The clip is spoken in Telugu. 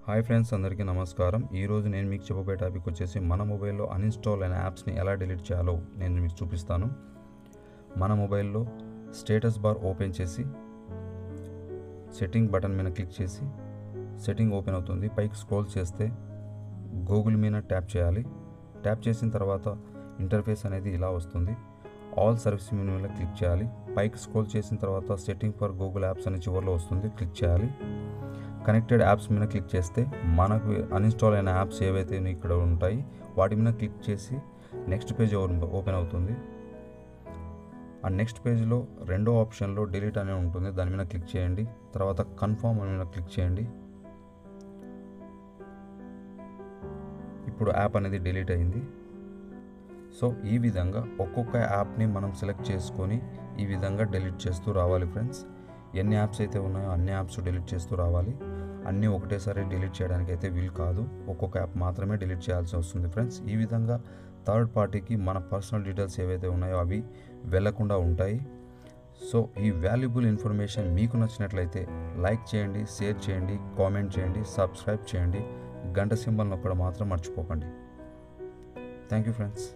హాయ్ ఫ్రెండ్స్, అందరికీ నమస్కారం. ఈరోజు నేను మీకు చెప్పబోయే టాపిక్ వచ్చేసి మన మొబైల్లో అన్ఇన్స్టాల్ అయిన యాప్స్ని ఎలా డిలీట్ చేయాలో నేను మీకు చూపిస్తాను. మన మొబైల్లో స్టేటస్ బార్ ఓపెన్ చేసి సెట్టింగ్ బటన్ మీద క్లిక్ చేసి సెట్టింగ్ ఓపెన్ అవుతుంది. పైకి స్క్రోల్ చేస్తే గూగుల్ మీద ట్యాప్ చేయాలి. ట్యాప్ చేసిన తర్వాత ఇంటర్ఫేస్ అనేది ఇలా వస్తుంది. ఆల్ సర్వీస్ మెనూ మీద క్లిక్ చేయాలి. పైకి స్క్రోల్ చేసిన తర్వాత సెట్టింగ్ ఫర్ గూగుల్ యాప్స్ అనే చివరిలో వస్తుంది, క్లిక్ చేయాలి. కనెక్టెడ్ యాప్స్ మీద క్లిక్ చేస్తే మనకు అన్ఇన్స్టాల్ అయిన యాప్స్ ఏవైతే ఇక్కడ ఉంటాయి వాటి మీద క్లిక్ చేసి నెక్స్ట్ పేజ్ ఓపెన్ అవుతుంది. ఆ నెక్స్ట్ పేజ్లో రెండో ఆప్షన్లో డిలీట్ అనే ఉంటుంది, దాని మీద క్లిక్ చేయండి. తర్వాత కన్ఫర్మ్ అనే మీద క్లిక్ చేయండి. ఇప్పుడు యాప్ అనేది డిలీట్ అయింది. సో ఈ విధంగా ఒక్కొక్క యాప్ని మనం సెలెక్ట్ చేసుకొని ఈ విధంగా డిలీట్ చేస్తూ రావాలి ఫ్రెండ్స్. ఎన్ని యాప్స్ అయితే ఉన్నాయో అన్ని యాప్స్ డిలీట్ చేస్తూ రావాలి. అన్నీ ఒకటేసారి డిలీట్ చేయడానికి అయితే వీలు కాదు, ఒక్కొక్క యాప్ మాత్రమే డిలీట్ చేయాల్సి వస్తుంది ఫ్రెండ్స్. ఈ విధంగా థర్డ్ పార్టీకి మన పర్సనల్ డీటెయిల్స్ ఏవైతే ఉన్నాయో అవి వెళ్లకుండా ఉంటాయి. సో ఈ వాల్యుబుల్ ఇన్ఫర్మేషన్ మీకు నచ్చినట్లయితే లైక్ చేయండి, షేర్ చేయండి, కామెంట్ చేయండి, సబ్స్క్రైబ్ చేయండి. గంట సింబల్ నొక్కడం మాత్రం మర్చిపోకండి. Thank you friends.